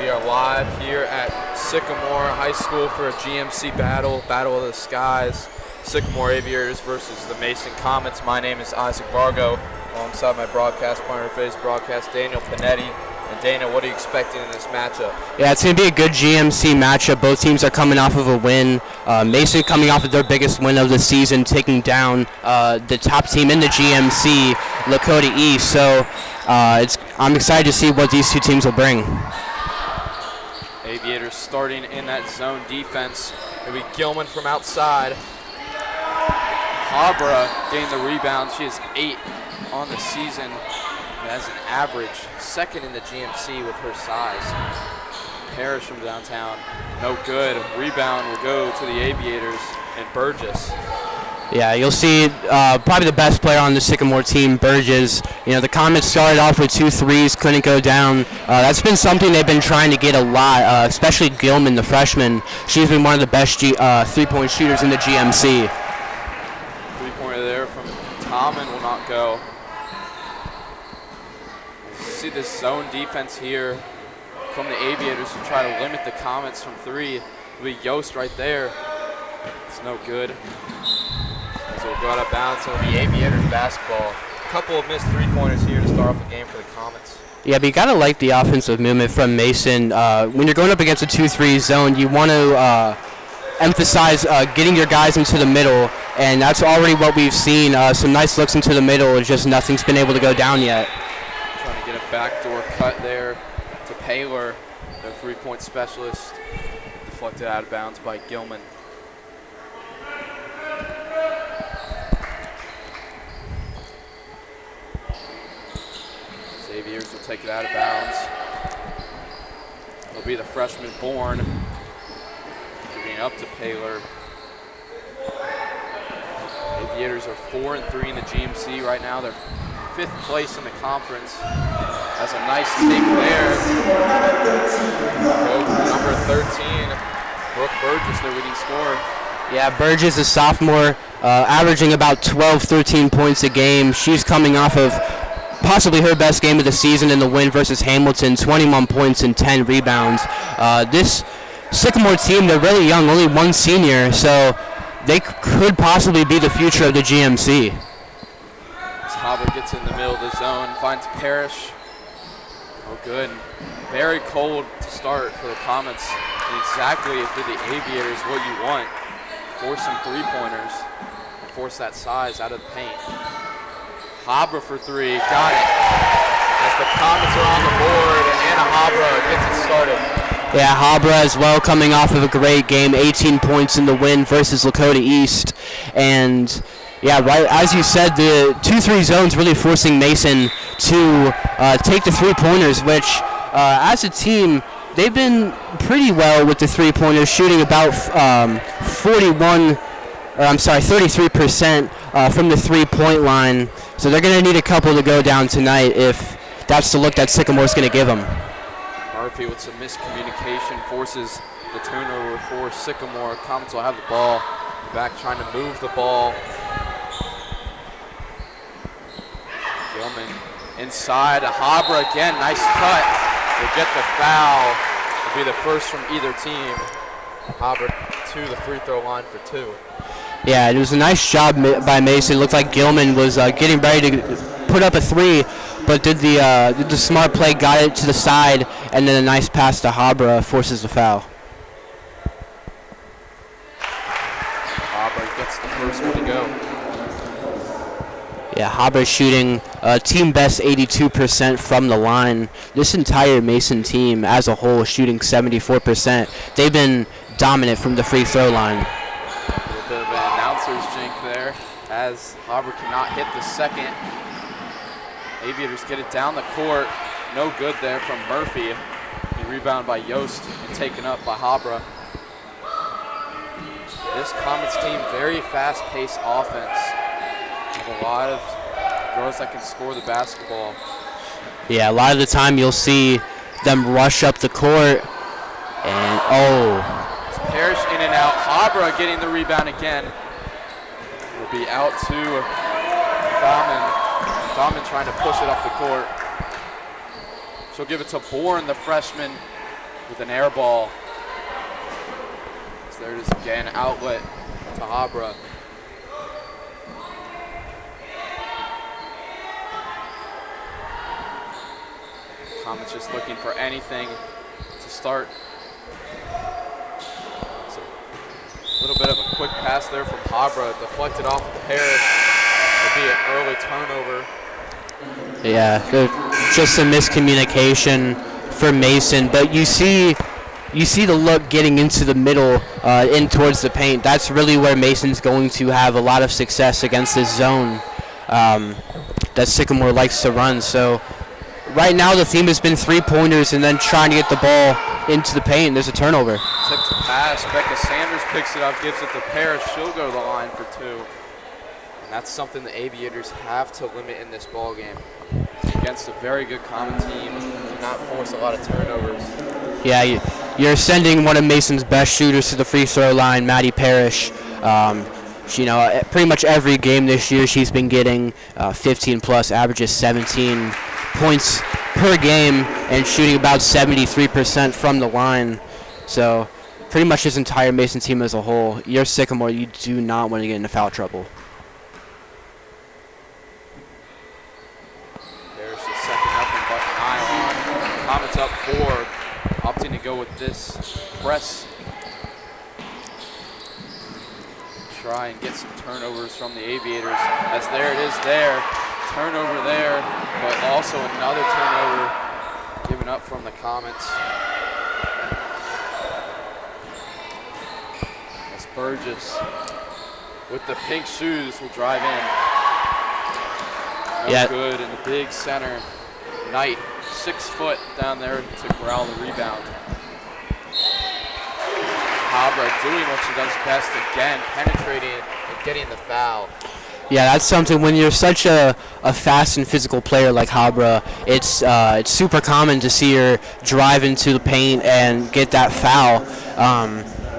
We are live here at Sycamore High School for a GMC Battle of the Skies. Sycamore Aviators versus the Mason Comets. My name is Isaac Vargo, alongside my broadcast partner for today's broadcast, Daniel Panetti. And Dana, what are you expecting in this matchup? Yeah, it's going to be a good GMC matchup. Both teams are coming off of a win. Mason coming off of their biggest win of the season, taking down the top team in the GMC, Lakota East. So I'm excited to see what these two teams will bring. Aviators starting in that zone defense. It'll be Gilman from outside. Habra getting the rebound. She has 8 on the season. As an average, second in the GMC with her size. Parrish from downtown, no good. Rebound will go to the Aviators and Burgess. Yeah, you'll see probably the best player on the Sycamore team, Burgess. You know, the Comets started off with 2 threes, couldn't go down. That's been something they've been trying to get a lot, especially Gilman, the freshman. She's been one of the best three-point shooters in the GMC. Three-pointer there from Tommen will not go. See this zone defense here from the Aviators to try to limit the Comets from 3. It'll be Yost right there. It's no good. So we'll go out of bounds. It'll be Aviators basketball. A couple of missed three-pointers here to start off the game for the Comets. Yeah, but you got to like the offensive movement from Mason. When you're going up against a 2-3 zone, you want to emphasize getting your guys into the middle, and that's already what we've seen. Some nice looks into the middle, just nothing's been able to go down yet. Trying to get a backdoor cut there to Paylor, their three-point specialist. Deflected out of bounds by Gilman. Xaviers will take it out of bounds. It'll be the freshman Bourne giving it up to Paylor. Aviators are 4-3 in the GMC right now. They're 5th place in the conference. That's a nice take there. Go for number 13, Brooke Burgess, their leading scorer. Yeah, Burgess, a sophomore, averaging about 12, 13 points a game. She's coming off of possibly her best game of the season in the win versus Hamilton, 21 points and 10 rebounds. This Sycamore team, they're really young, only one senior, so they could possibly be the future of the GMC. Haber gets in the middle of the zone, finds Parrish. Oh, good. Very cold to start for the Comets. And exactly for the Aviators what you want. Force some three-pointers. Force that size out of the paint. Haber for 3, got it. As the Comets are on the board, and Anna Haber gets it started. Yeah, Haber as well, coming off of a great game, 18 points in the win versus Lakota East. And yeah, right, as you said, the 2-3 zone's really forcing Mason to take the three-pointers, which as a team, they've been pretty well with the three-pointers, shooting about 33% from the three-point line. So they're going to need a couple to go down tonight if that's the look that Sycamore's going to give them. Murphy with some miscommunication forces the turnover for Sycamore. Comets will have the ball. Back trying to move the ball. Gilman inside. Haber again. Nice cut. Will get the foul. Will be the first from either team. Haber to the free throw line for 2. Yeah, it was a nice job by Mason. It looked like Gilman was getting ready to put up a 3, but did the smart play, got it to the side, and then a nice pass to Haber forces the foul. Haber gets the first one to go. Yeah, Haber shooting team best 82% from the line. This entire Mason team as a whole is shooting 74%. They've been dominant from the free throw line. A little bit of an announcer's jink there as Haber cannot hit the second. Aviators get it down the court. No good there from Murphy. The rebound by Yost and taken up by Haber. This Comets team, very fast-paced offense. With a lot of girls that can score the basketball. Yeah, a lot of the time you'll see them rush up the court. And, It's Parrish in and out. Haber getting the rebound again. Will be out to Thalman. Thalman trying to push it up the court. She'll give it to Bourne, the freshman. with an air ball. So there it is again, outlet to Habra. Comets just looking for anything to start. So a little bit of a quick pass there from Habra, deflected off of Parrish. It'll be an early turnover. Yeah, just a miscommunication for Mason, but you see the look getting into the middle, in towards the paint. That's really where Mason's going to have a lot of success against this zone that Sycamore likes to run. So right now the theme has been 3-pointers and then trying to get the ball into the paint. There's a turnover. Tipped pass. Becca Sanders picks it up, gives it to Parrish. She'll go to the line for 2. And that's something the Aviators have to limit in this ball game. Against a very good common team, do not force a lot of turnovers. Yeah, you're sending one of Mason's best shooters to the free throw line, Maddie Parrish. Pretty much every game this year she's been getting 15 plus, averages 17 points per game and shooting about 73% from the line. So pretty much his entire Mason team as a whole. You're Sycamore, you do not want to get into foul trouble. There's the second up and button nylon. Comets up 4, opting to go with this press. Try and get some turnovers from the Aviators. As there it is there. Turnover there, but also another turnover given up from the Comets. As Burgess with the pink shoes will drive in. No good in the big center. Knight, 6 foot down there to corral the rebound. Habra doing what she does best again, penetrating and getting the foul. Yeah, that's something when you're such a fast and physical player like Habra, it's super common to see her drive into the paint and get that foul.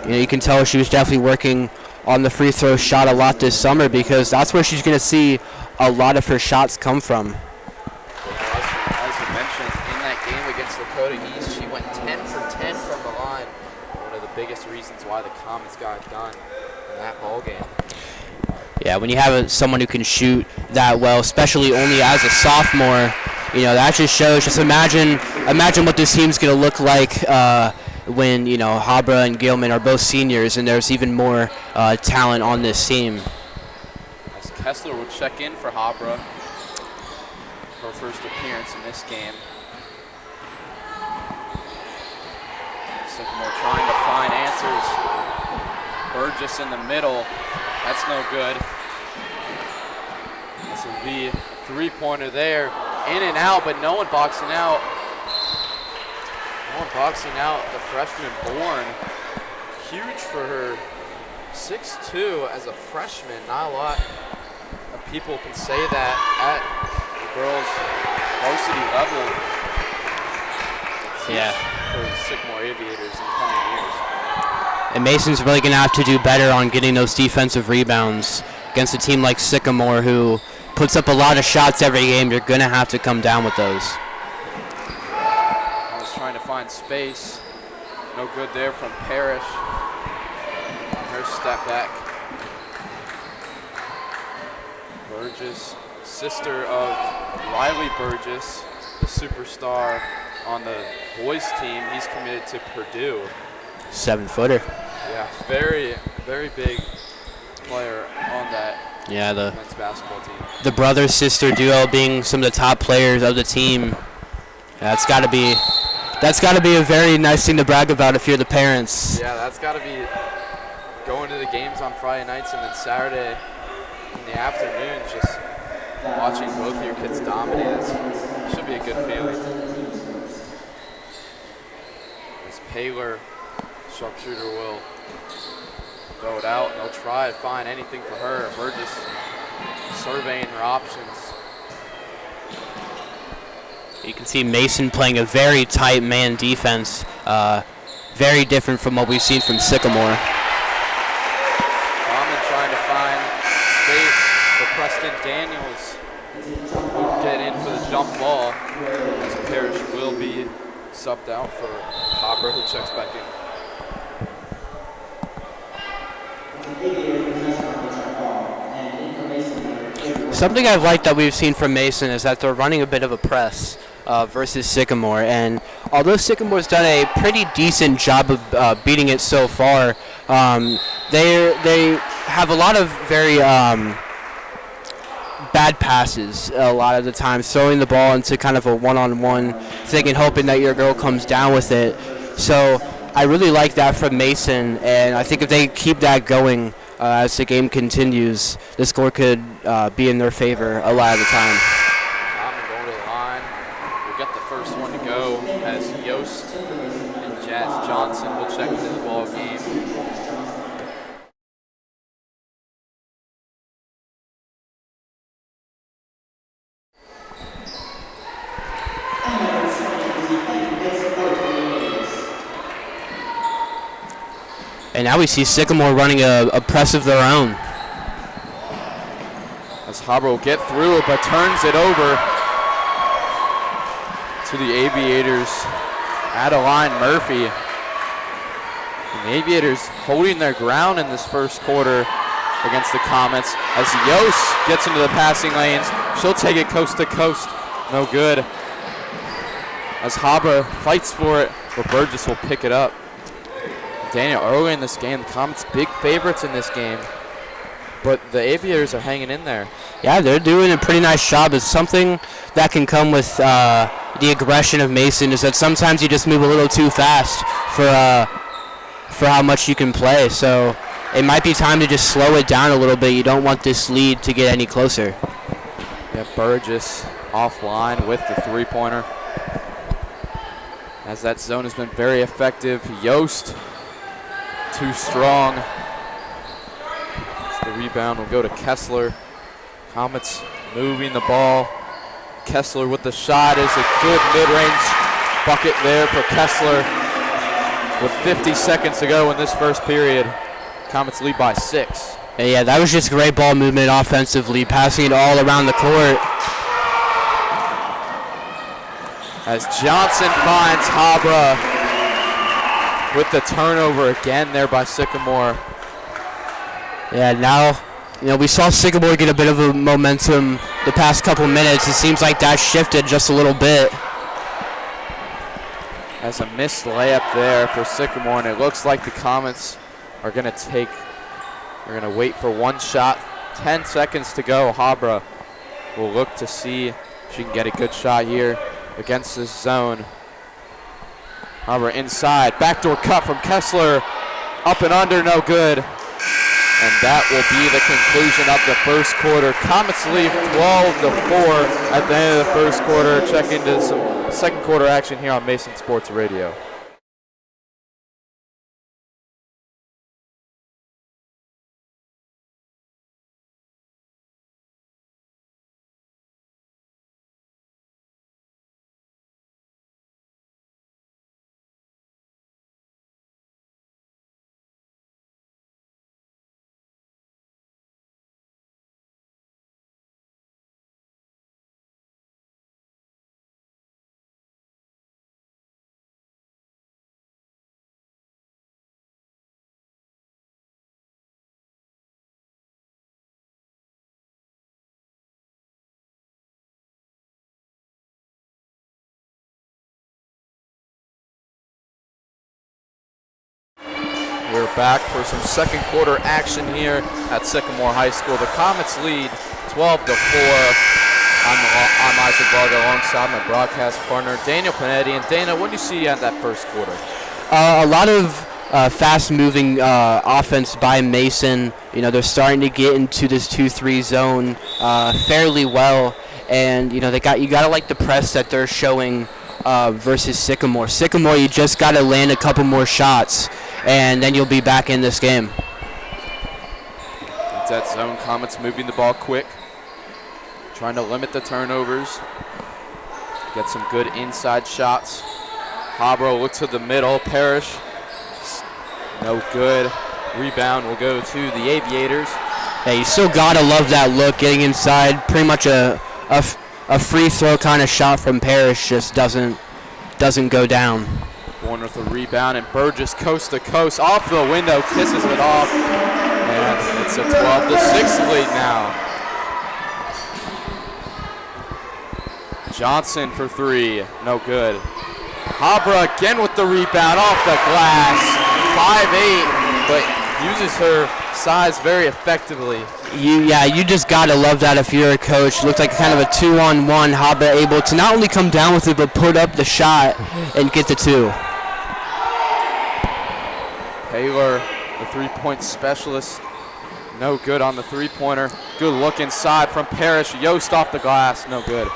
You can tell she was definitely working on the free throw shot a lot this summer because that's where she's going to see a lot of her shots come from. As you mentioned, in that game against Lakota East, she went 10 for 10 from the line. One of the biggest reasons why the Comets got it done in that ball game. Yeah, when you have someone who can shoot that well, especially only as a sophomore, that just shows. Just imagine what this team's going to look like when Habra and Gilman are both seniors, and there's even more talent on this team. As Kessler would check in for Habra, her first appearance in this game. Sycamore trying to find answers. Burgess in the middle. That's no good. This will be a 3-pointer there. In and out, but no one boxing out. No one boxing out the freshman Bourne. Huge for her. 6'2" as a freshman. Not a lot of people can say that at the girls' varsity level. Yeah. For the Sycamore Aviators in the coming years. And Mason's really going to have to do better on getting those defensive rebounds against a team like Sycamore who puts up a lot of shots every game. You're going to have to come down with those. I was trying to find space. No good there from Parrish. Her step back. Burgess, sister of Riley Burgess, the superstar on the boys team. He's committed to Purdue. 7-footer. Yeah, very, very big player on that men's basketball team. The brother-sister duo being some of the top players of the team. That's got to be a very nice thing to brag about if you're the parents. Yeah, that's got to be going to the games on Friday nights and then Saturday in the afternoon, just watching both of your kids dominate. It should be a good feeling. As Paler, sharpshooter, will throw it out. They'll try to find anything for her. Burgess surveying her options. You can see Mason playing a very tight man defense. Very different from what we've seen from Sycamore. Bauman trying to find space for Preston Daniels. Will get in for the jump ball as Parrish will be subbed out for Hopper, who checks back in. Something I've liked that we've seen from Mason is that they're running a bit of a press versus Sycamore, and although Sycamore's done a pretty decent job of beating it so far, they have a lot of very bad passes a lot of the time, throwing the ball into kind of a one-on-one thing and hoping that your girl comes down with it. So I really like that from Mason, and I think if they keep that going as the game continues, the score could be in their favor a lot of the time. Common going to the line. We'll get the first one to go as Yost and Jazz Johnson will check into the ball game. And now we see Sycamore running a press of their own. As Hopper will get through it, but turns it over to the Aviators. Adeline Murphy. And the Aviators holding their ground in this first quarter against the Comets. As Yost gets into the passing lanes, she'll take it coast to coast. No good. As Hopper fights for it, but Burgess will pick it up. Daniel, early in this game, the Comets big favorites in this game, but the Aviators are hanging in there. Yeah, they're doing a pretty nice job. It's something that can come with the aggression of Mason is that sometimes you just move a little too fast for how much you can play. So it might be time to just slow it down a little bit. You don't want this lead to get any closer. Yeah, Burgess offline with the three-pointer. As that zone has been very effective. Yost too strong. The rebound will go to Kessler. Comets moving the ball. Kessler with the shot is a good mid-range bucket there for Kessler. With 50 seconds to go in this first period, Comets lead by 6. Yeah, that was just great ball movement offensively, passing it all around the court. As Johnson finds Habra with the turnover again there by Sycamore. Yeah, now, we saw Sycamore get a bit of a momentum the past couple minutes. It seems like that shifted just a little bit. As a missed layup there for Sycamore, and it looks like the Comets are going to wait for one shot. 10 seconds to go. Habra will look to see if she can get a good shot here against this zone. Habra inside, backdoor cut from Kessler, up and under, no good. And that will be the conclusion of the first quarter. Comets leave 12-4 at the end of the first quarter. Check into some second quarter action here on Mason Sports Radio. We're back for some second quarter action here at Sycamore High School. The Comets lead 12-4. I'm Isaac Varga alongside my broadcast partner Daniel Panetti. And Dana, what do you see at that first quarter? A lot of fast-moving offense by Mason. They're starting to get into this 2-3 zone fairly well, and you got to like the press that they're showing versus Sycamore. Sycamore, you just got to land a couple more shots, and then you'll be back in this game. It's that zone. Comets moving the ball quick, trying to limit the turnovers, get some good inside shots. Habro looks to the middle. Parrish, no good. Rebound will go to the Aviators. Yeah, you still gotta love that look, getting inside. Pretty much a free throw kind of shot from Parrish just doesn't doesn't go down. Bourne with a rebound, and Burgess coast to coast off the window, kisses it off, and it's a 12-6 lead now. Johnson for three, no good. Habra again with the rebound off the glass, 5'8", but uses her size very effectively. You just gotta love that if you're a coach. Looked like kind of a 2-on-1. Habra able to not only come down with it, but put up the shot and get the two. Taylor, the three-point specialist, no good on the three-pointer. Good look inside from Parrish. Yost off the glass, no good.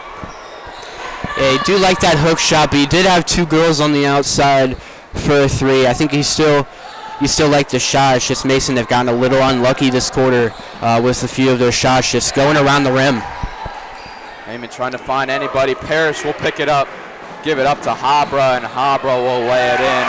Yeah, he do like that hook shot, but he did have two girls on the outside for a three. I think he still like the shot. It's just Mason have gotten a little unlucky this quarter with a few of their shots just going around the rim. Heyman trying to find anybody. Parrish will pick it up, give it up to Habra, and Habra will lay it in.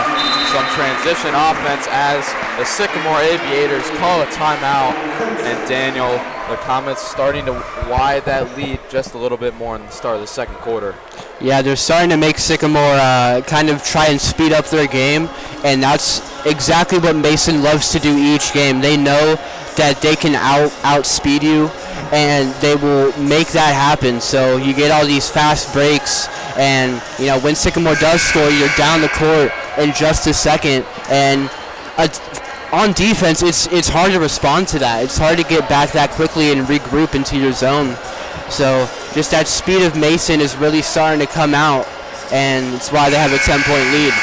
Some transition offense as the Sycamore Aviators call a timeout, and Daniel, the Comets starting to widen that lead just a little bit more in the start of the second quarter. Yeah, they're starting to make Sycamore kind of try and speed up their game, and that's exactly what Mason loves to do each game. They know that they can outspeed you, and they will make that happen. So you get all these fast breaks, and when Sycamore does score, you're down the court in just a second, and on defense, it's hard to respond to that. It's hard to get back that quickly and regroup into your zone. So just that speed of Mason is really starting to come out, and it's why they have a 10-point lead.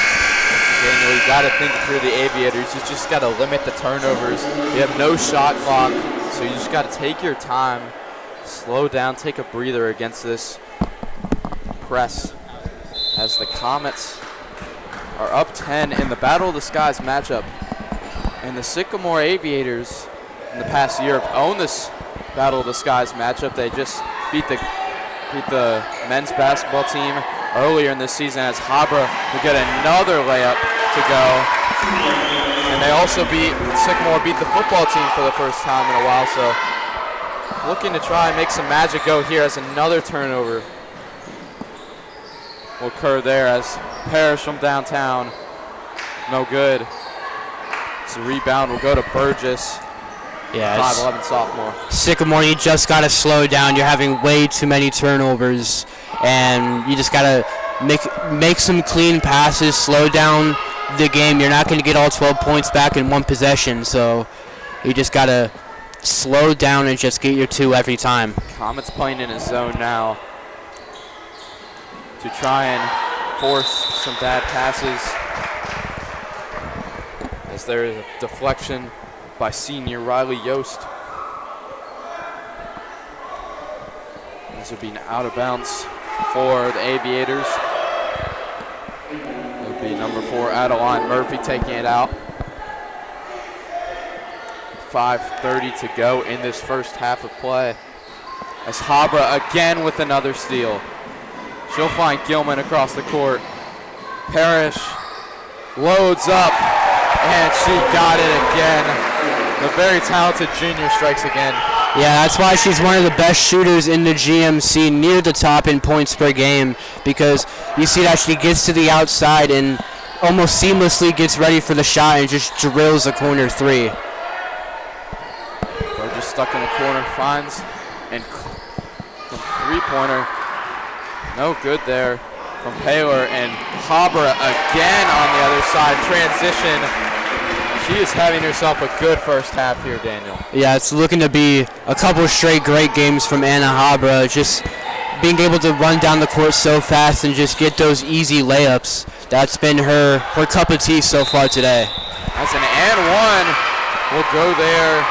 Daniel, you got to think through the Aviators. You just got to limit the turnovers. You have no shot clock, so you just got to take your time, slow down, take a breather against this press as the Comets are up 10 in the Battle of the Skies matchup. And the Sycamore Aviators in the past year have owned this Battle of the Skies matchup. They just beat the men's basketball team earlier in this season as Habra will get another layup to go. And they also Sycamore beat the football team for the first time in a while, so looking to try and make some magic go here as another turnover will occur there as Parrish from downtown, no good. So rebound will go to Burgess. Yeah, 5'11" sophomore. Sycamore, you just got to slow down. You're having way too many turnovers, and you just got to make some clean passes, slow down the game. You're not going to get all 12 points back in one possession, so you just got to slow down and just get your two every time. Comets playing in his zone now to try and force some bad passes. As there is a deflection by senior Riley Yost. This would be an out of bounds for the Aviators. It would be number 4, Adeline Murphy taking it out. 5:30 to go in this first half of play. As Habra again with another steal. She'll find Gilman across the court. Parrish loads up, and she got it again. The very talented junior strikes again. Yeah, that's why she's one of the best shooters in the GMC, near the top in points per game, because you see that she gets to the outside and almost seamlessly gets ready for the shot and just drills a corner three. Burgess stuck in the corner, finds, and from three-pointer, no good there from Paylor, and Habra again on the other side, transition. She is having herself a good first half here, Daniel. Yeah, it's looking to be a couple straight great games from Anna Habra. Just being able to run down the court so fast and just get those easy layups. That's been her cup of tea so far today. That's an and one. We'll go there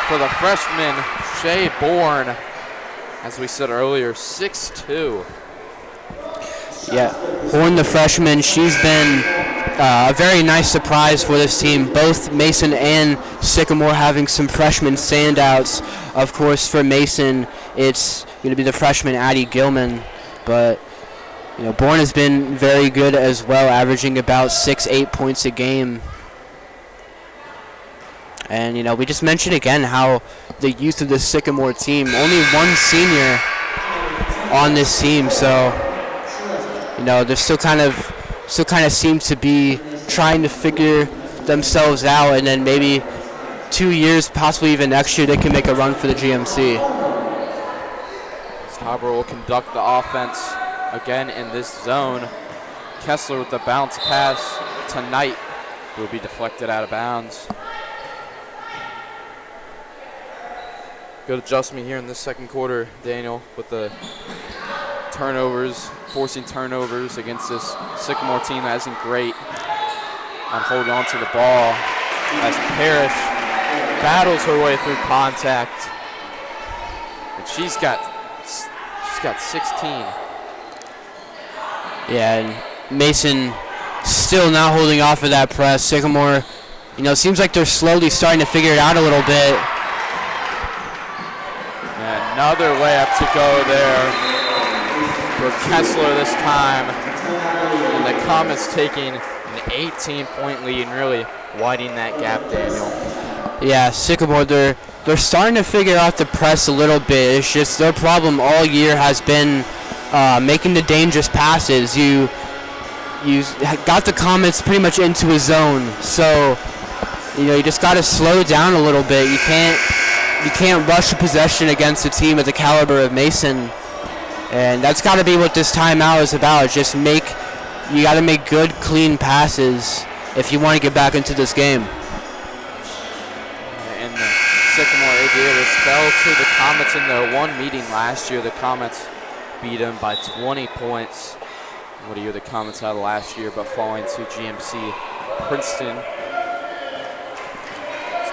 for the freshman, Shea Bourne. As we said earlier, 6'2". Yeah, Bourne, the freshman, she's been a very nice surprise for this team. Both Mason and Sycamore having some freshman standouts. Of course, for Mason, it's going to be the freshman Addie Gilman. But, Bourne has been very good as well, averaging about 6-8 points a game. And, we just mentioned again how the youth of the Sycamore team, only one senior on this team. So, they're still kind of still kind of seem to be trying to figure themselves out, and then maybe 2 years, possibly even next year, they can make a run for the GMC. Harbor will conduct the offense again in this zone. Kessler with the bounce pass tonight will be deflected out of bounds. Good adjustment here in this second quarter, Daniel, with the turnovers, forcing turnovers against this Sycamore team that isn't great on holding on to the ball as Parrish battles her way through contact. And she's got 16. Yeah, and Mason still not holding off of that press. Sycamore, seems like they're slowly starting to figure it out a little bit. Another layup to go there for Kessler this time. And the Comets taking an 18-point lead and really widening that gap, Daniel. Yeah, Sycamore, they're starting to figure out the press a little bit. It's just their problem all year has been making the dangerous passes. You got the Comets pretty much into a zone, so you just got to slow down a little bit. You can't rush a possession against a team at the caliber of Mason, and that's got to be what this timeout is about. You got to make good, clean passes if you want to get back into this game. And the Sycamore Aviators fell to the Comets in their one meeting last year. The Comets beat them by 20 points. What a year the Comets had last year, but falling to GMC Princeton.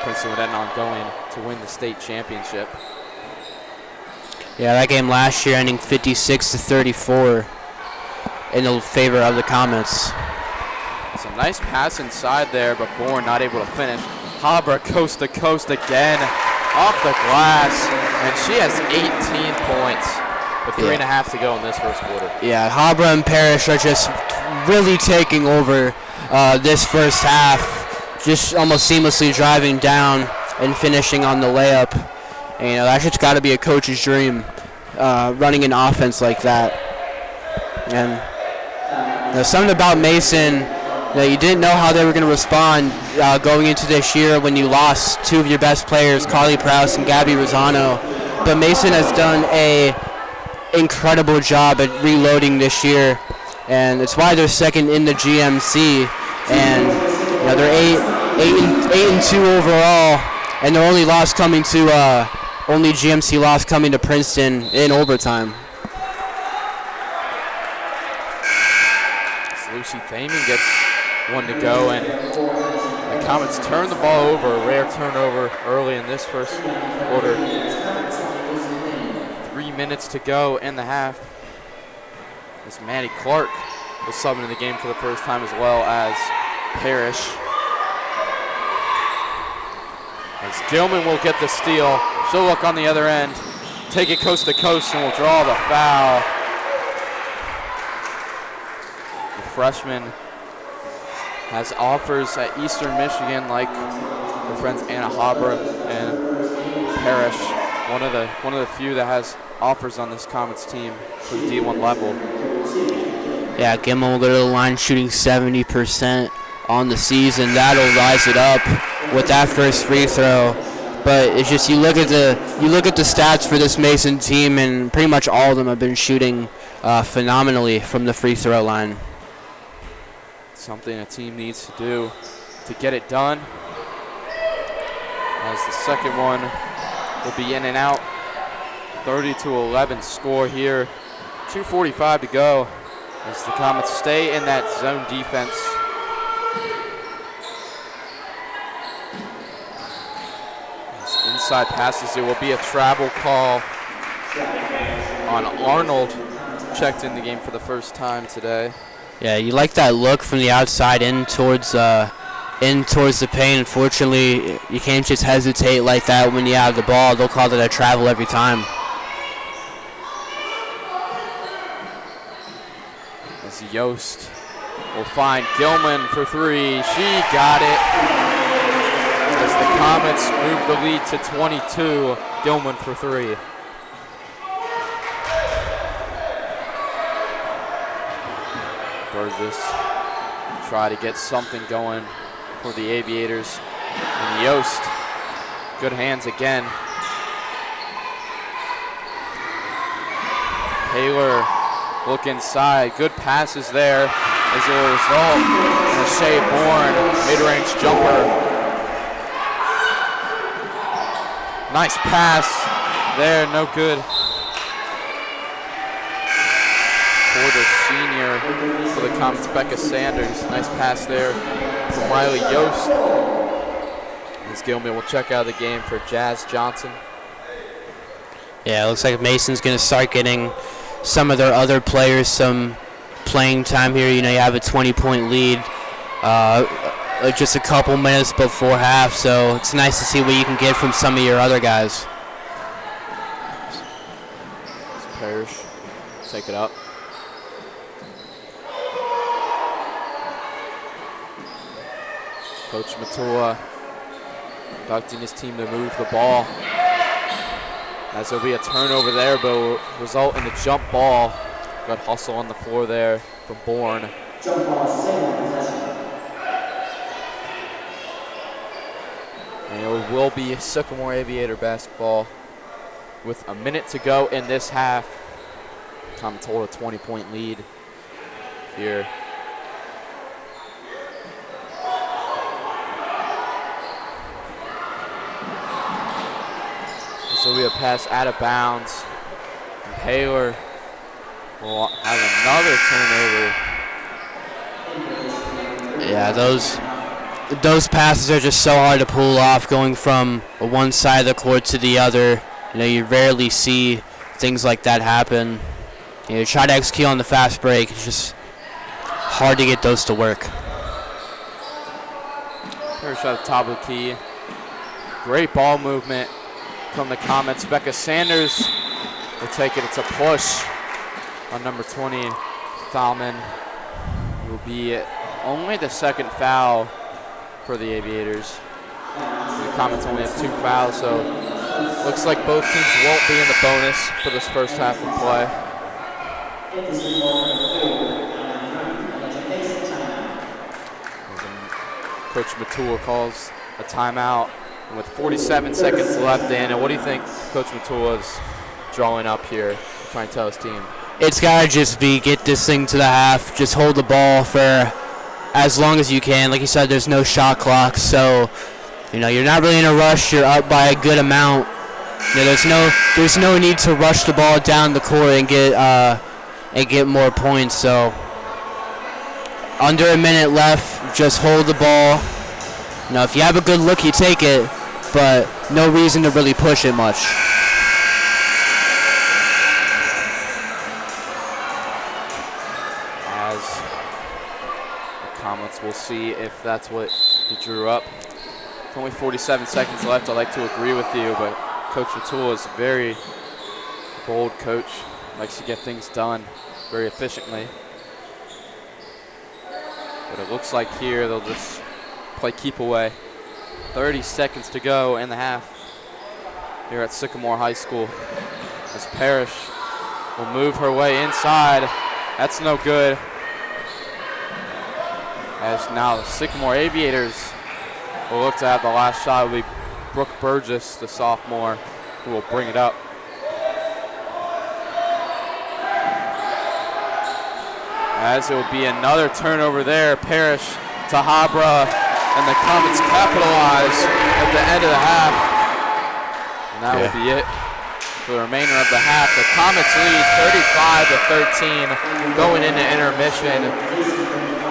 Princeton would end on going to win the state championship. Yeah, that game last year ending 56-34 in the favor of the Comets. It's a nice pass inside there, but Bourne not able to finish. Habra coast to coast again, off the glass, and she has 18 points with 3.5 to go in this first quarter. Yeah, Habra and Parrish are just really taking over this first half. Just almost seamlessly driving down and finishing on the layup. And, that's just got to be a coach's dream, running an offense like that. And something about Mason, you didn't know how they were going to respond going into this year when you lost two of your best players, Carly Prowse and Gabby Rosano. But Mason has done a incredible job at reloading this year, and it's why they're second in the GMC. And they're 8-2 overall, and their only loss coming to only GMC loss coming to Princeton in overtime. Lucy Thaman gets one to go, and the Comets turn the ball over, a rare turnover early in this first quarter. 3 minutes to go in the half. As Maddie Clark was subbing in the game for the first time, as well as Parrish. As Gilman will get the steal. She'll look on the other end, take it coast to coast, and will draw the foul. The freshman has offers at Eastern Michigan, like her friends Anna Habra and Parrish. One of the few that has offers on this Comets team for the D1 level. Yeah, Gilman will go to the line shooting 70% on the season. That'll rise it up with that first free throw. But it's just you look at the stats for this Mason team, and pretty much all of them have been shooting phenomenally from the free throw line. Something a team needs to do to get it done. As the second one will be in and out. 30-11 score here. 2:45 to go as the Comets stay in that zone defense. Inside passes, there will be a travel call on Arnold, checked in the game for the first time today. Yeah, you like that look from the outside in towards the paint. Unfortunately, you can't just hesitate like that when you have the ball. They'll call it a travel every time. As Yost will find Gilman for three. She got it. As the Comets move the lead to 22, Gilman for three. Burgess try to get something going for the Aviators. And Yost, good hands again. Taylor look inside, good passes there. As a result, Shea Bourne, mid-range jumper. Nice pass there, no good. For the senior, for the Comets, Becca Sanders. Nice pass there from Riley Yost. As Gilman will check out of the game for Jazz Johnson. Yeah, it looks like Mason's going to start getting some of their other players some playing time here. You know, you have a 20-point lead, just a couple minutes before half, so it's nice to see what you can get from some of your other guys. Parrish, take it up. Coach Matua conducting his team to move the ball. As there'll be a turnover there, but will result in a jump ball. Good hustle on the floor there from Bourne. Jump ball, second possession. And it will be Sycamore Aviator basketball with a minute to go in this half. Comets hold a 20-point lead here. So we have passed out of bounds. And Taylor will have another turnover. Yeah, those passes are just so hard to pull off, going from one side of the court to the other. You know, you rarely see things like that happen. You know, try to execute on the fast break. It's just hard to get those to work. Taylor shot at the top of the key. Great ball movement from the Comets. Becca Sanders will take it. It's a push on number 20, Foulman. It will be only the second foul for the Aviators. The Comets only have 2 fouls, so looks like both teams won't be in the bonus for this first half of play. Coach Matua calls a timeout. And with 47 seconds left in, and what do you think Coach Matua is drawing up here, trying to tell his team? It's got to just be get this thing to the half, just hold the ball for as long as you can. Like you said, there's no shot clock, so you know you're not really in a rush. You're up by a good amount. You know, there's no need to rush the ball down the court and get more points. So under a minute left, just hold the ball. You know, if you have a good look, you take it, but no reason to really push it much. As the Comets, we'll see if that's what he drew up. With only 47 seconds left. I'd like to agree with you, but Coach Matua is a very bold coach. Likes to get things done very efficiently. But it looks like here they'll just play keep away. 30 seconds to go in the half here at Sycamore High School. As Parrish will move her way inside. That's no good. As now the Sycamore Aviators will look to have the last shot. It will be Brooke Burgess, the sophomore, who will bring it up. As it will be another turnover there. Parrish to Habra, and the Comets capitalize at the end of the half. And that will be it for the remainder of the half. The Comets lead 35-13 going into intermission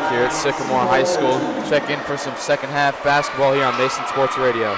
here at Sycamore High School. Check in for some second half basketball here on Mason Sports Radio.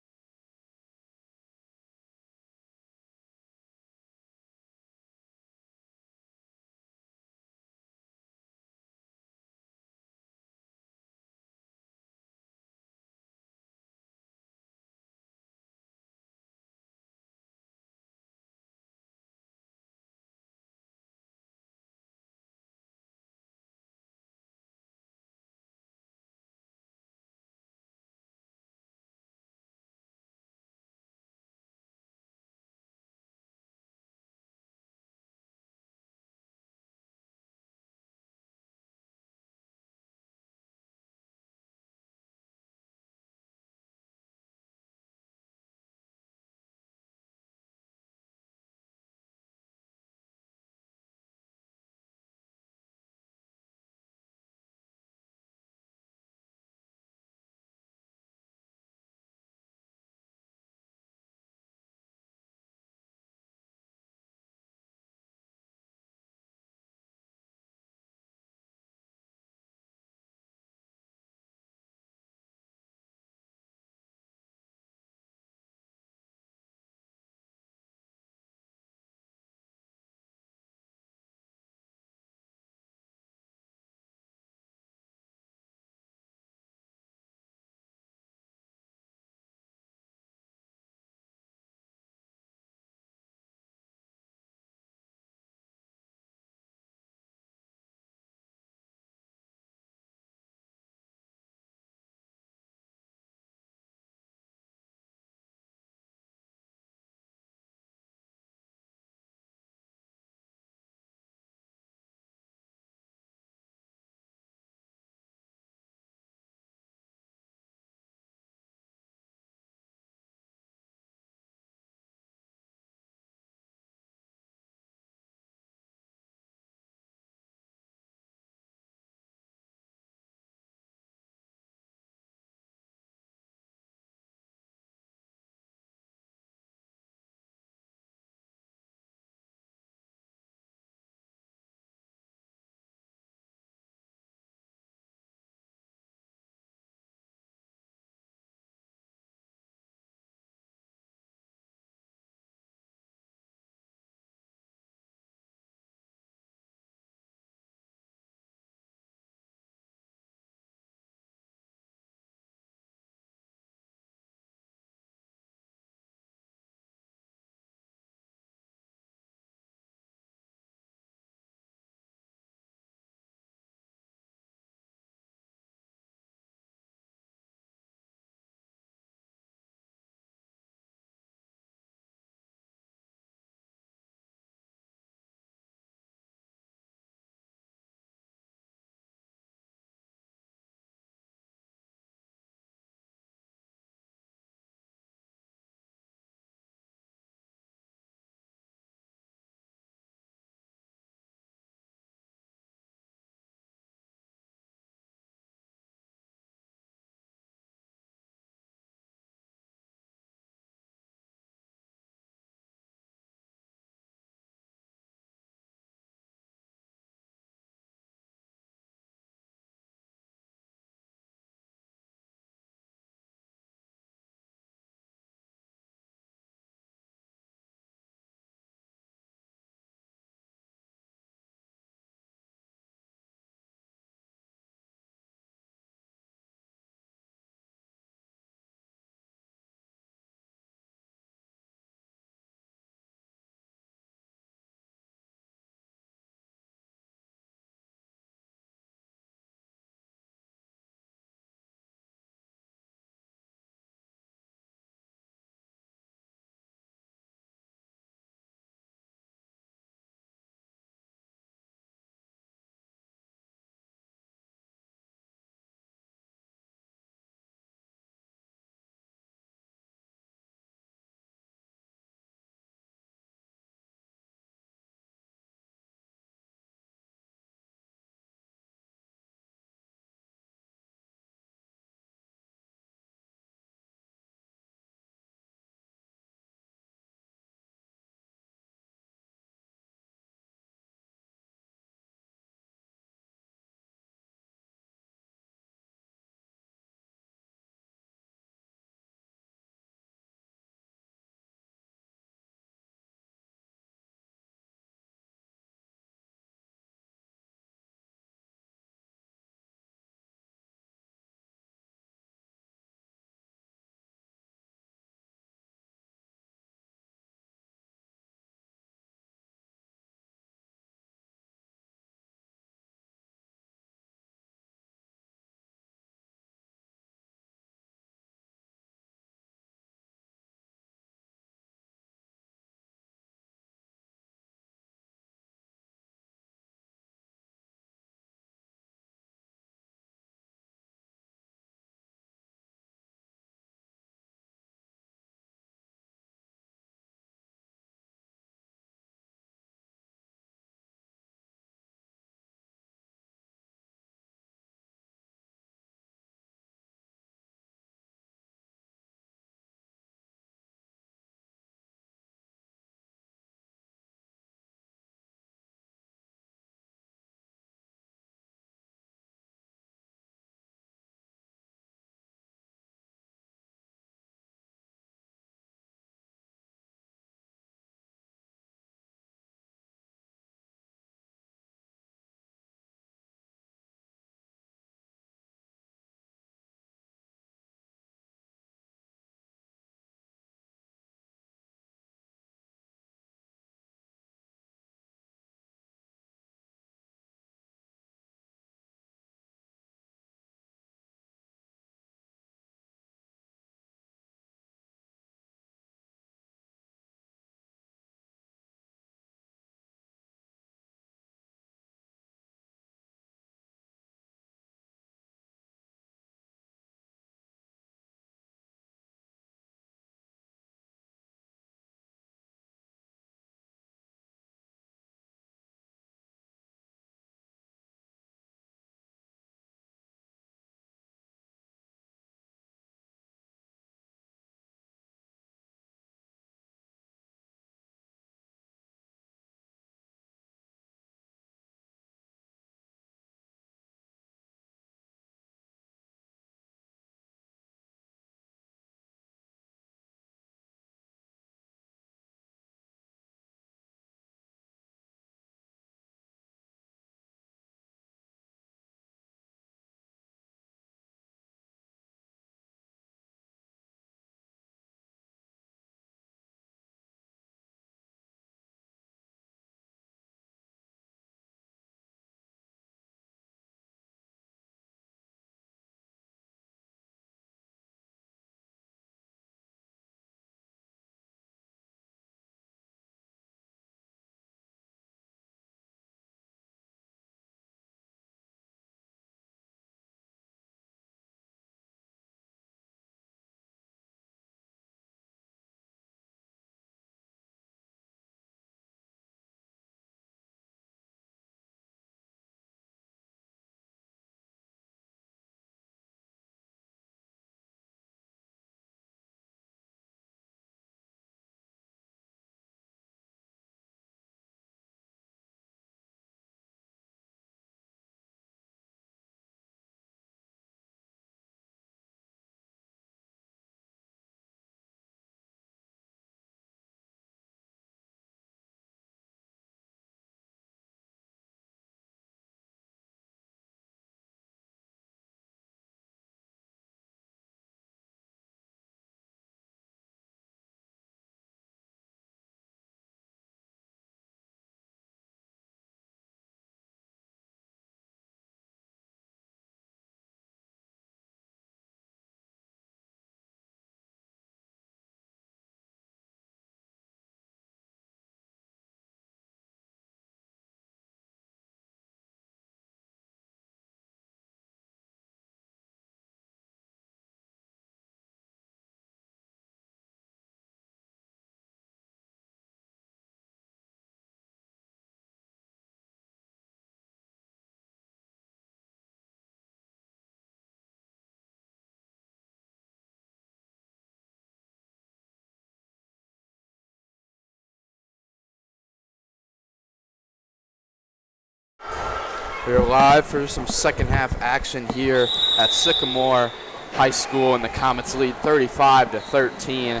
We're live for some second half action here at Sycamore High School, and the Comets lead 35-13.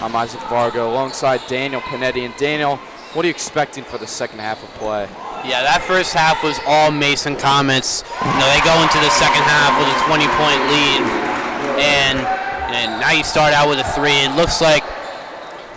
I'm Isaac Vargo alongside Daniel Panetti. And Daniel, what are you expecting for the second half of play? Yeah, that first half was all Mason Comets. They go into the second half with a 20-point lead, and now you start out with a 3. It looks like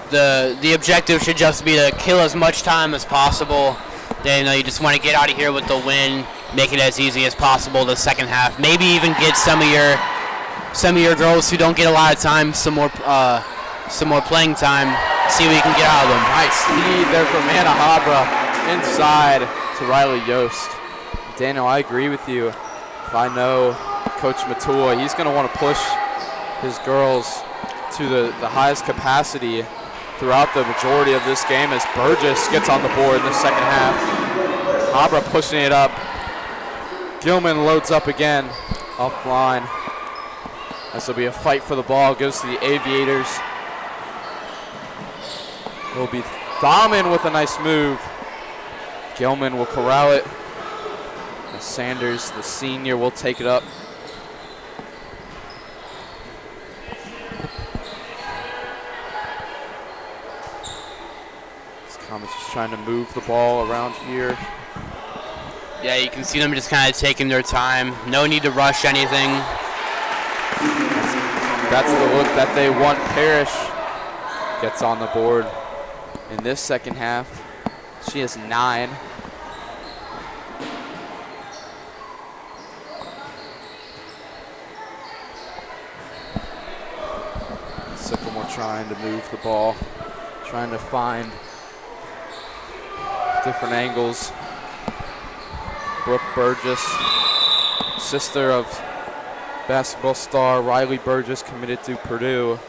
the objective should just be to kill as much time as possible. Then you just want to get out of here with the win, make it as easy as possible the second half. Maybe even get some of your girls who don't get a lot of time some more playing time. See what you can get out of them. Nice lead there from Anna Habra inside to Riley Yost. Daniel, I agree with you. If I know Coach Matula, he's going to want to push his girls to the highest capacity throughout the majority of this game as Burgess gets on the board in the second half. Habra pushing it up. Gilman loads up again, offline. This will be a fight for the ball, goes to the Aviators. It'll be Thalman with a nice move. Gilman will corral it. And Sanders, the senior, will take it up. Comets just trying to move the ball around here. Yeah, you can see them just kind of taking their time. No need to rush anything. That's the look that they want. Parrish gets on the board in this second half. She has 9. Sycamore trying to move the ball, trying to find different angles. Brooke Burgess, sister of basketball star Riley Burgess, committed to Purdue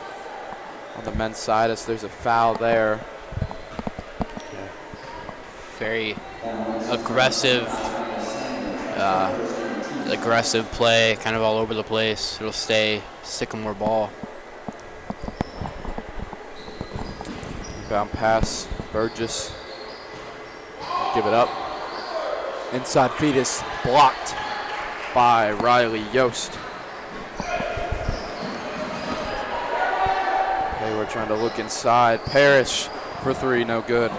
on the men's side, as there's a foul there. Very aggressive play, kind of all over the place. It'll stay Sycamore ball. Bound pass, Burgess. Give it up. Inside feed is blocked by Riley Yost. They were trying to look inside. Parrish for 3, no good.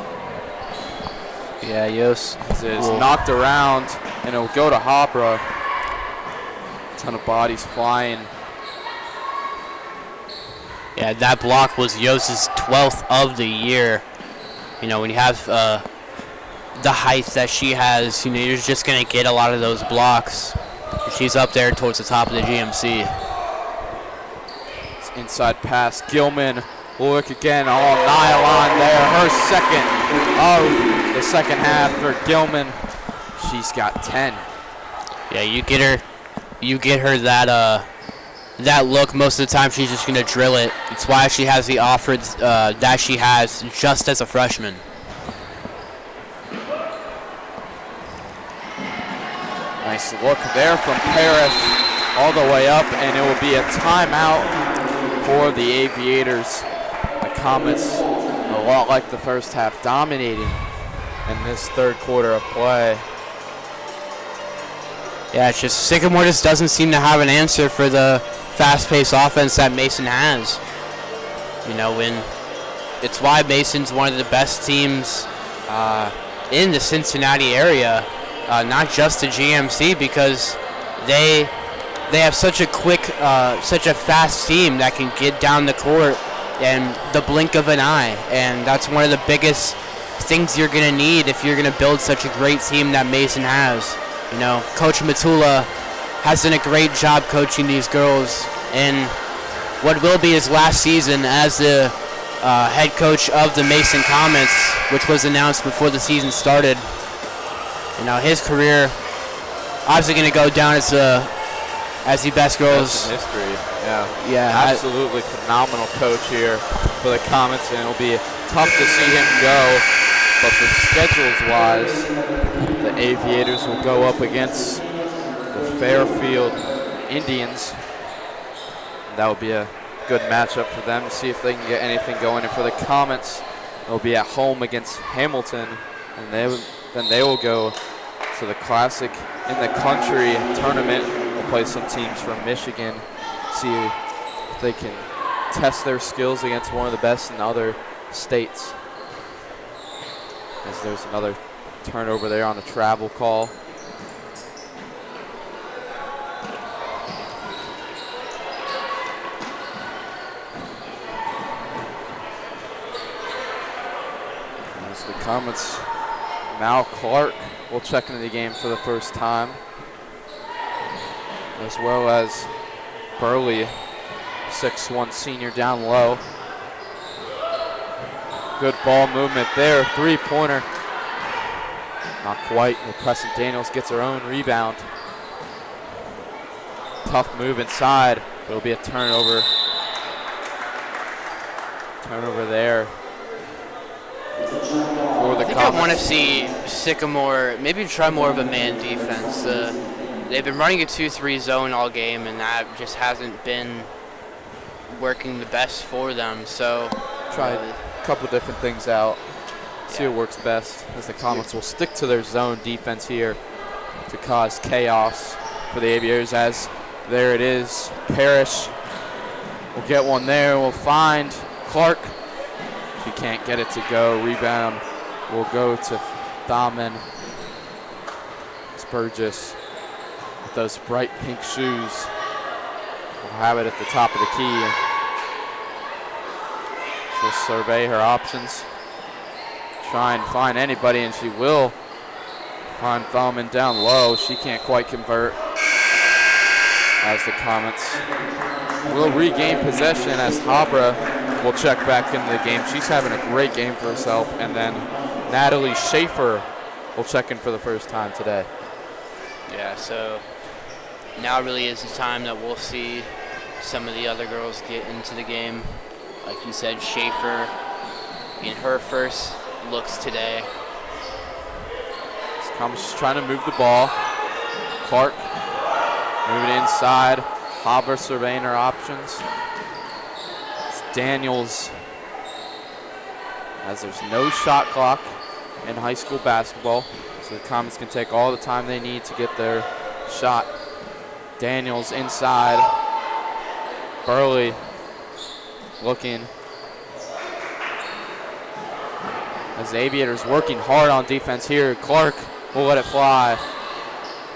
Yeah, Yost is knocked around, and it'll go to Habra. A ton of bodies flying. Yeah, that block was Yost's 12th of the year. When you have the height that she has, you're just going to get a lot of those blocks. She's up there towards the top of the GMC. Inside pass, Gilman will look again. Oh, nylon there, her second of the second half for Gilman. She's got 10. Yeah, you get her that look. Most of the time she's just going to drill it. It's why she has the offer that she has just as a freshman. Nice look there from Parrish all the way up, and it will be a timeout for the Aviators. The Comets, a lot like the first half, dominating in this third quarter of play. Yeah, it's just Sycamore just doesn't seem to have an answer for the fast-paced offense that Mason has. It's why Mason's one of the best teams in the Cincinnati area. Not just the GMC, because they have such a quick, such a fast team that can get down the court in the blink of an eye, and that's one of the biggest things you're going to need if you're going to build such a great team that Mason has. Coach Matula has done a great job coaching these girls in what will be his last season as the head coach of the Mason Comets, which was announced before the season started. His career obviously going to go down as the best girls in history. Yeah, absolutely phenomenal coach here for the Comets, and it'll be tough to see him go. But for schedules-wise, the Aviators will go up against the Fairfield Indians. And that will be a good matchup for them to see if they can get anything going. And for the Comets, they'll be at home against Hamilton, and then they will go So the Classic in the Country tournament will play some teams from Michigan, see if they can test their skills against one of the best in other states. As there's another turnover there on a travel call. As the Comets, Mal Clark will check into the game for the first time, as well as Burley, 6'1" senior down low. Good ball movement there, three-pointer. Not quite, but Preston Daniels gets her own rebound. Tough move inside, but it'll be a turnover. Turnover there. I think I want to see Sycamore maybe try more of a man defense. They've been running a 2-3 zone all game, and that just hasn't been working the best for them. So try a couple different things out, see what works best, as the Comets will stick to their zone defense here to cause chaos for the Aviators. As there it is, Parrish will get one there. We'll find Clark. She can't get it to go. Rebound will go to Thaman. Burgess with those bright pink shoes will have it at the top of the key. She'll survey her options, try and find anybody, and she will find Thaman down low. She can't quite convert, as the Comets will regain possession as Habra will check back into the game. She's having a great game for herself. And then Natalie Schaefer will check in for the first time today. yeah, so now really is the time that we'll see some of the other girls get into the game. Like you said, Schaefer in her first looks today. Comets just trying to move the ball. Clark moving inside. Habra surveying her options. It's Daniels, as there's no shot clock in high school basketball, so the Comets can take all the time they need to get their shot. Daniels inside. Burley looking. As the Aviators working hard on defense here. Clark will let it fly.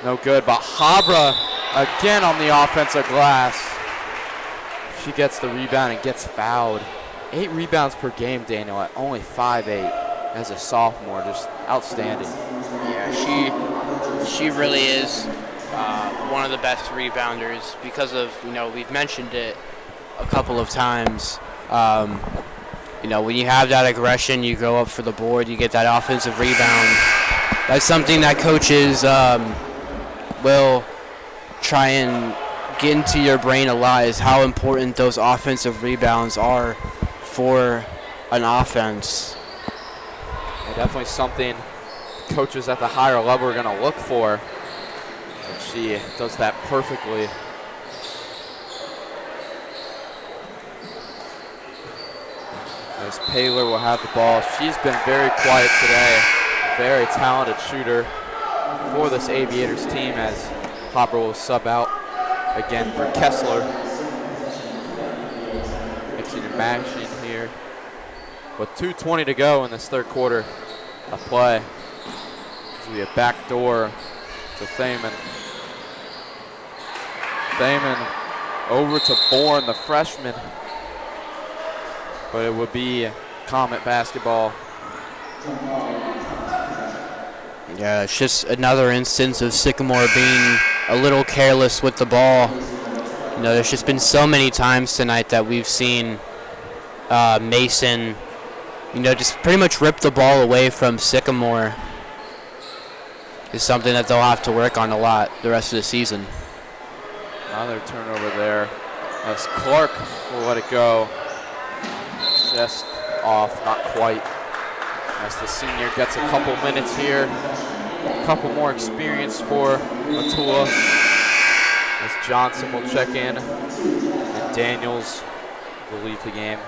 No good, but Habra again on the offensive glass. She gets the rebound and gets fouled. 8 rebounds per game, Daniel, at only 5'8" as a sophomore. Just outstanding. Yeah, she really is one of the best rebounders because of, we've mentioned it a couple of times. When you have that aggression, you go up for the board, you get that offensive rebound. That's something that coaches will try and get into your brain a lot, is how important those offensive rebounds are for an offense. Yeah, definitely something coaches at the higher level are going to look for. And she does that perfectly. As Paler will have the ball. She's been very quiet today. Very talented shooter for this Aviators team, as Hopper will sub out again for Kessler. Mixing and matching here. With 2:20 to go in this third quarter of play. This will be a back door to Thaman. Thaman over to Bourne, the freshman. But it would be Comet basketball. Yeah, it's just another instance of Sycamore being a little careless with the ball. There's just been so many times tonight that we've seen Mason, just pretty much rip the ball away from Sycamore. It's something that they'll have to work on a lot the rest of the season. Another turnover there, as Clark will let it go. Just off, not quite. As the senior gets a couple minutes here. A couple more experience for Matula. As Johnson will check in. And Daniels will leave the game.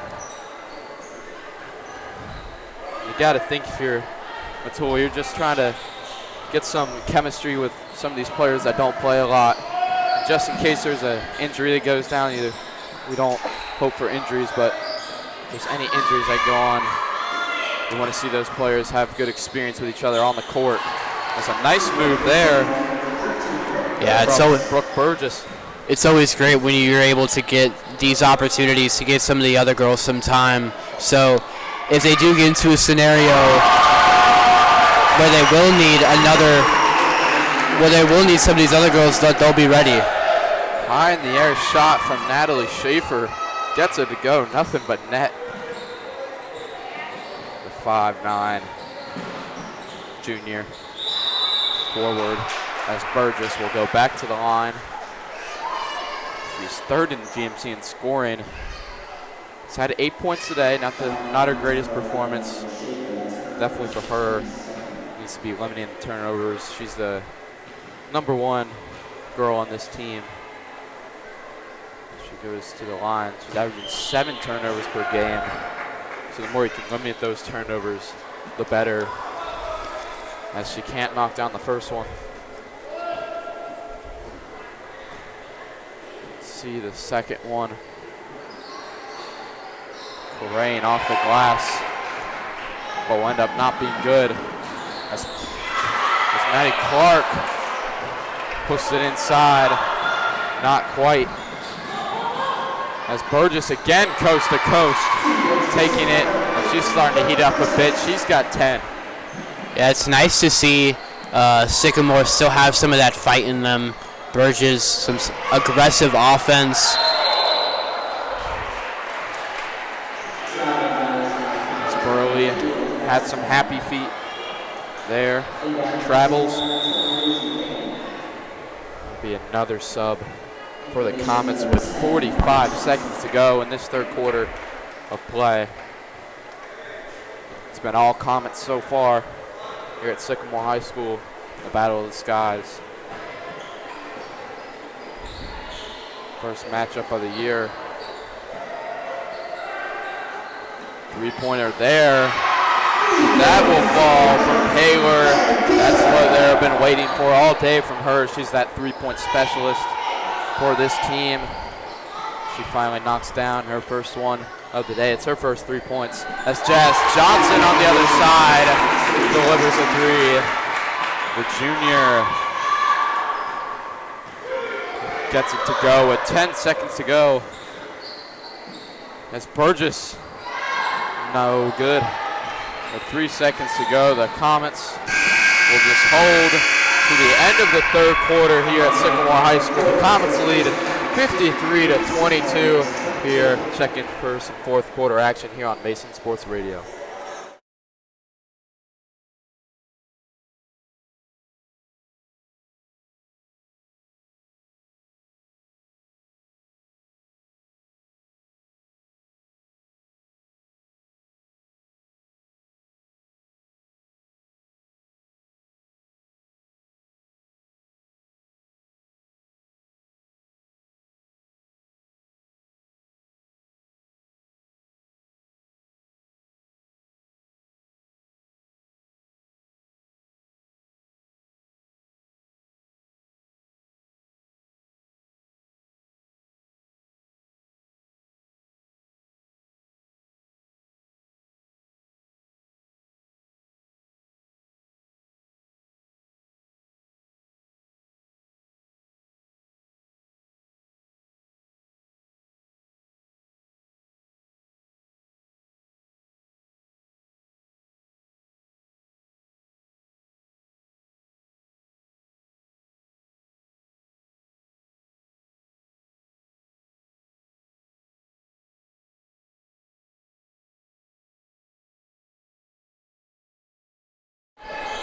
You got to think, if you're Matula, you're just trying to get some chemistry with some of these players that don't play a lot. Just in case there's an injury that goes down, we don't hope for injuries, but if there's any injuries that go on, we want to see those players have good experience with each other on the court. That's a nice move there. Yeah, it's so Brooke Burgess. It's always great when you're able to get these opportunities to get some of the other girls some time. So if they do get into a scenario where they will need some of these other girls, they'll be ready. High in the air shot from Natalie Schaefer. Gets it to go, nothing but net. The 5'9" junior forward as Burgess will go back to the line. She's third in GMC in scoring. She's had 8 points today, not her greatest performance. Definitely for her, needs to be limiting the turnovers. She's the number 1 girl on this team. She goes to the line. She's averaging 7 turnovers per game. So the more you can limit those turnovers, the better, as she can't knock down the first one. See the second one. Corain off the glass, but will end up not being good. As Maddie Clark pushes it inside, not quite. As Burgess again coast to coast, taking it, and she's starting to heat up a bit. She's got 10. Yeah, it's nice to see Sycamore still have some of that fight in them. Burgess, some aggressive offense. Burley had some happy feet there. Travels. Will be another sub for the Comets with 45 seconds to go in this third quarter of play. It's been all Comets so far here at Sycamore High School, the Battle of the Skies. First matchup of the year. Three-pointer there. That will fall from Taylor. That's what they've been waiting for all day from her. She's that three-point specialist for this team. She finally knocks down her first one of the day. It's her first 3 points. That's Jazz Johnson on the other side. Delivers a three. The junior gets it to go with 10 seconds to go. As Burgess, no good. With 3 seconds to go, the Comets will just hold to the end of the third quarter here at Sycamore High School. The Comets lead 53-22 here. Checking for some fourth quarter action here on Mason Sports Radio.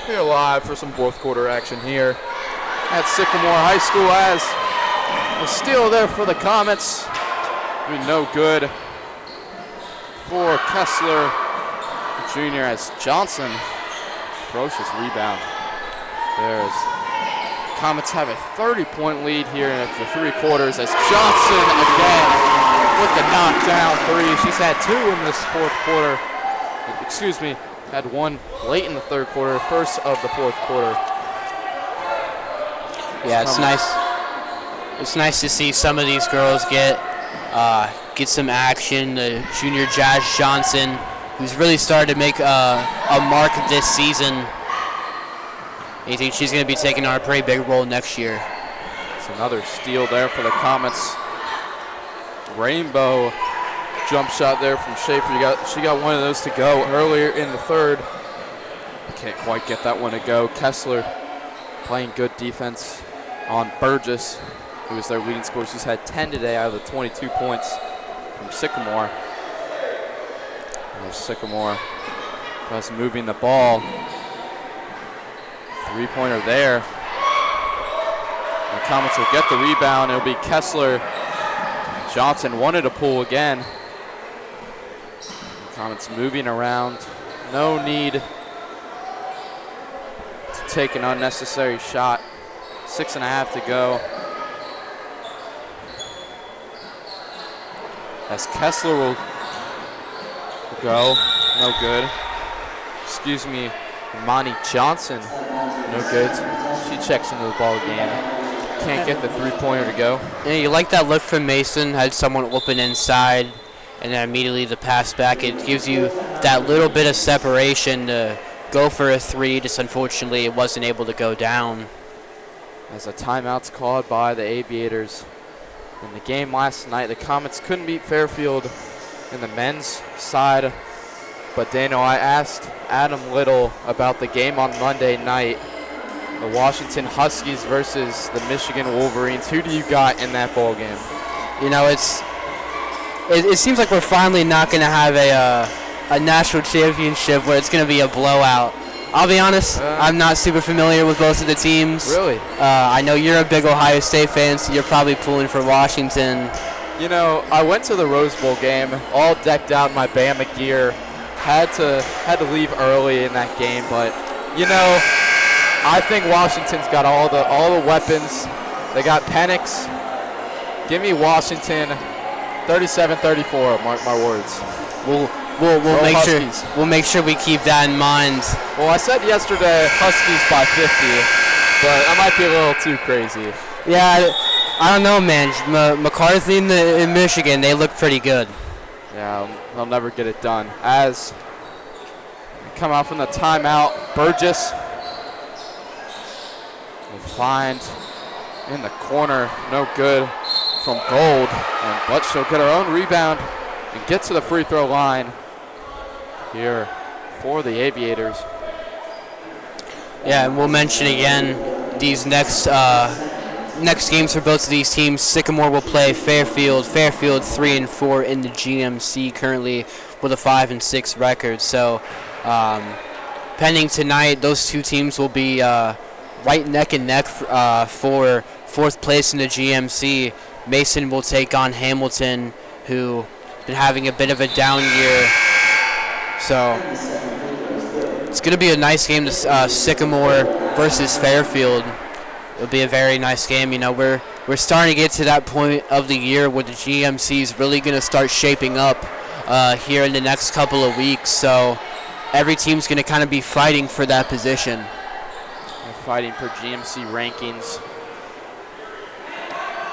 We're live for some fourth quarter action here at Sycamore High School, as a steal there for the Comets. Be no good for Kessler Jr. as Johnson, ferocious rebound. There's Comets have a 30-point lead here in the three quarters as Johnson again with the knockdown three. She's had 2 in this fourth quarter. Excuse me. Had 1 late in the third quarter, first of the fourth quarter. Yeah, it's nice. It's nice to see some of these girls get some action. Junior Jazz Johnson, who's really started to make a mark this season. I think she's going to be taking on a pretty big role next year. It's another steal there for the Comets. Rainbow jump shot there from Schaefer. She got one of those to go earlier in the third. Can't quite get that one to go. Kessler playing good defense on Burgess, who is their leading scorer. She's had 10 today out of the 22 points from Sycamore. There's Sycamore just moving the ball. Three-pointer there. The Comets will get the rebound. It'll be Kessler. Johnson wanted to pull again. The Comets moving around. No need to take an unnecessary shot. 6.5 to go. As Kessler will go. No good. Excuse me, Imani Johnson. No good. She checks into the ball game. Can't get the three-pointer to go. Yeah, you like that look from Mason. Had someone open inside, and then immediately the pass back. It gives you that little bit of separation to go for a three. Just unfortunately, it wasn't able to go down. As a timeout's called by the Aviators. In the game last night, the Comets couldn't beat Fairfield in the men's side. But Daniel, I asked Adam Little about the game on Monday night. The Washington Huskies versus the Michigan Wolverines. Who do you got in that ball game? You know, it seems like we're finally not going to have a national championship where it's going to be a blowout. I'll be honest, I'm not super familiar with both of the teams. Really? I know you're a big Ohio State fan, so you're probably pulling for Washington. You know, I went to the Rose Bowl game, all decked out in my Bama gear. Had to leave early in that game, but you know, I think Washington's got all the weapons. They got Penix. Give me Washington, 37-34. Mark my words. We'll make sure we keep that in mind. Well, I said yesterday Huskies by 50, but I might be a little too crazy. Yeah, I don't know, man. McCarthy in Michigan, they look pretty good. Yeah, they'll never get it done. As we come out from the timeout, Burgess will find in the corner, no good from Gold, but she'll get her own rebound and get to the free throw line here for the Aviators. Yeah, and we'll mention again these next games for both of these teams. Sycamore will play Fairfield. Fairfield 3-4 in the GMC currently with a 5-6 record. So, pending tonight, those two teams will be right neck and neck for fourth place in the GMC. Mason will take on Hamilton, who been having a bit of a down year. So it's going to be a nice game to Sycamore versus Fairfield. It'll be a very nice game. You know, we're starting to get to that point of the year where the GMC is really going to start shaping up here in the next couple of weeks. So every team's going to kind of be fighting for that position. They're fighting for GMC rankings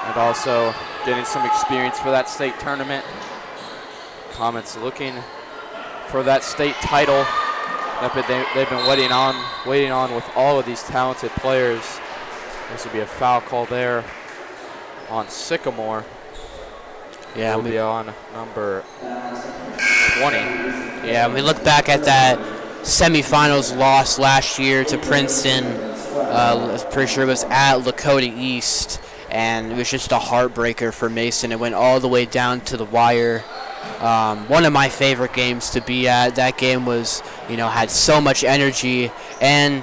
and also getting some experience for that state tournament. Comets looking for that state title that they've been waiting on with all of these talented players. This will be a foul call there on Sycamore. Yeah, will be on number 20. Yeah, we look back at that semifinals loss last year to Princeton. I'm pretty sure it was at Lakota East, and it was just a heartbreaker for Mason. It went all the way down to the wire. One of my favorite games to be at. That game was, had so much energy, and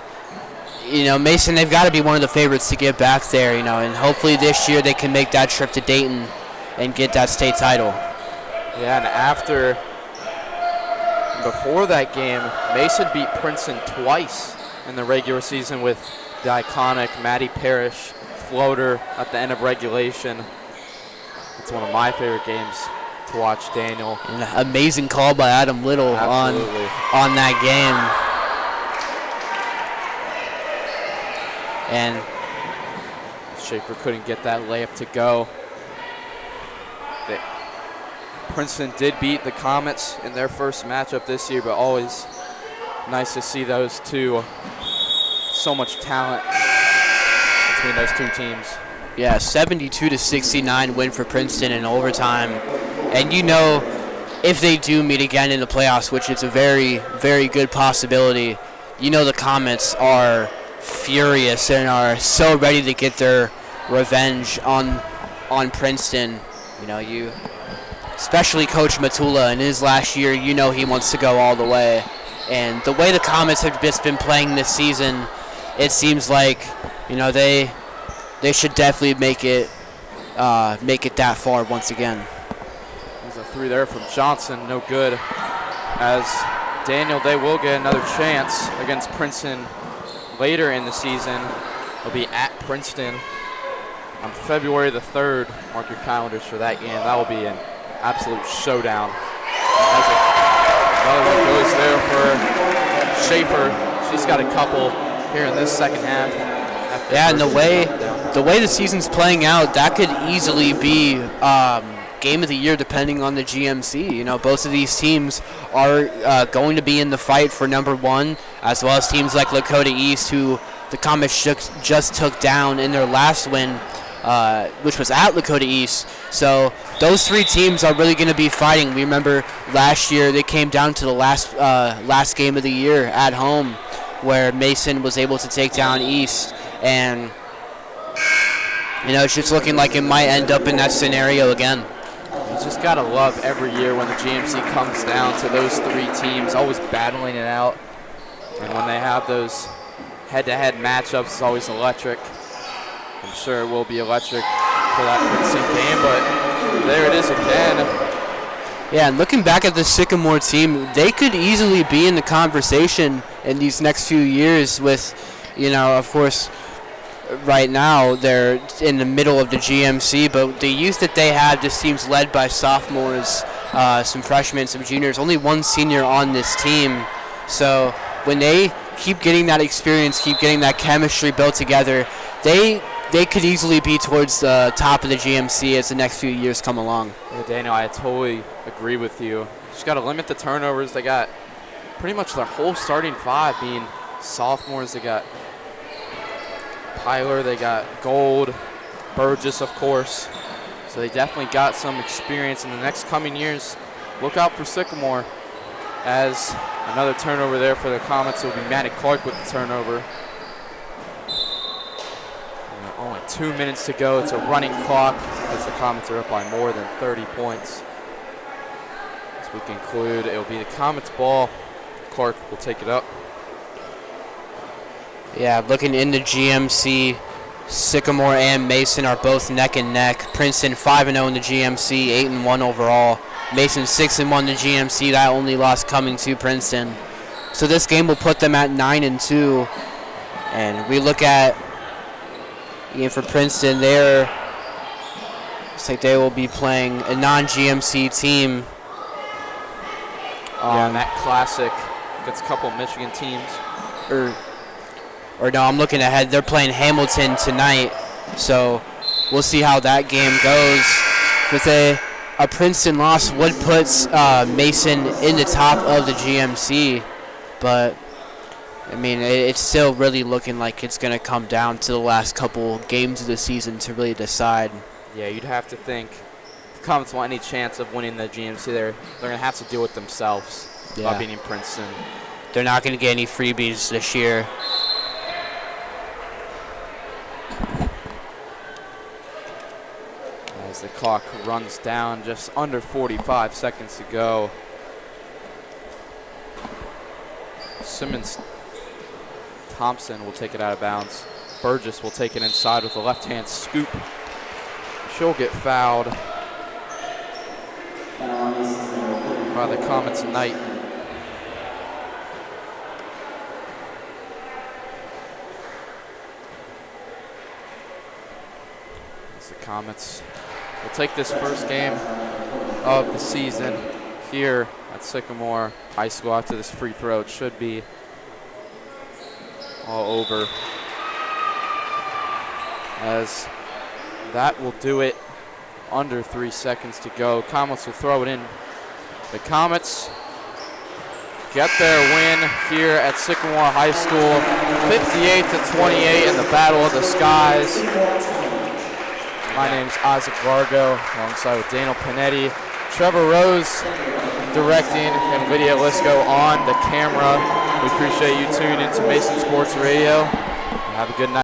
Mason, they've got to be one of the favorites to get back there, and hopefully this year they can make that trip to Dayton and get that state title. Yeah, and before that game, Mason beat Princeton twice in the regular season with the iconic Maddie Parrish floater at the end of regulation. It's one of my favorite games to watch, Daniel. And amazing call by Adam Little on that game. And Schaefer couldn't get that layup to go. Princeton did beat the Comets in their first matchup this year, but always nice to see those two. So much talent between those two teams. Yeah, 72-69 win for Princeton in overtime. And you know, if they do meet again in the playoffs, which is a very, very good possibility, you know the Comets are furious and are so ready to get their revenge on Princeton. You know, especially Coach Matula in his last year, you know he wants to go all the way. And the way the Comets have just been playing this season, it seems like, you know, they should definitely make it that far once again. There's a three there from Johnson, no good. As Daniel, they will get another chance against Princeton later in the season. They'll be at Princeton on February the 3rd. Mark your calendars for that game. That will be an absolute showdown. Another one goes there for Schaefer. She's got a couple here in this second half. Yeah, and the way the season's playing out, that could easily be game of the year depending on the GMC. You know, both of these teams are going to be in the fight for number one, as well as teams like Lakota East, who the Comets just took down in their last win, which was at Lakota East. So those three teams are really going to be fighting. We remember last year they came down to the last game of the year at home, where Mason was able to take down East. And, you know, it's just looking like it might end up in that scenario again. You just got to love every year when the GMC comes down to those three teams, always battling it out. And when they have those head-to-head matchups, it's always electric. I'm sure it will be electric for that Princeton game, but there it is again. Yeah, and looking back at the Sycamore team, they could easily be in the conversation in these next few years with, you know, of course, right now they're in the middle of the GMC, but the youth that they have just seems led by sophomores, some freshmen, some juniors, only one senior on this team. So when they keep getting that experience, keep getting that chemistry built together, they could easily be towards the top of the GMC as the next few years come along. Yeah, Daniel, I totally agree with you. Just got to limit the turnovers. They got pretty much their whole starting five being sophomores. They got Tyler, they got Gold, Burgess, of course. So they definitely got some experience in the next coming years. Look out for Sycamore, as another turnover there for the Comets. It will be Maddie Clark with the turnover. And only 2 minutes to go. It's a running clock as the Comets are up by more than 30 points. As we conclude, it will be the Comets' ball. Clark will take it up. Yeah, looking in the GMC, Sycamore and Mason are both neck and neck. Princeton 5-0 in the GMC, 8-1 overall. Mason 6-1 in the GMC, that only loss coming to Princeton. So this game will put them at 9-2. And we look at, again, for Princeton, looks like they will be playing a non-GMC team. Yeah, and that classic against a couple Michigan teams. Or no, I'm looking ahead. They're playing Hamilton tonight, so we'll see how that game goes. With a Princeton loss would put Mason in the top of the GMC, but I mean it's still really looking like it's going to come down to the last couple games of the season to really decide. Yeah, you'd have to think if the Comets want any chance of winning the GMC, they're going to have to do it themselves by beating Princeton. They're not going to get any freebies this year. As the clock runs down, just under 45 seconds to go. Simmons Thompson will take it out of bounds. Burgess will take it inside with a left-hand scoop. She'll get fouled by the Comets Knight. As the Comets will take this first game of the season here at Sycamore High School after this free throw. It should be all over, as That will do it. Under 3 seconds to go. Comets will throw it in. The Comets get their win here at Sycamore High School, 58-28 in the Battle of the Skies. My name's Isaac Vargo, alongside with Daniel Panetti, Trevor Rose directing, and Lydia Lisco on the camera. We appreciate you tuning into Mason Sports Radio. Have a good night.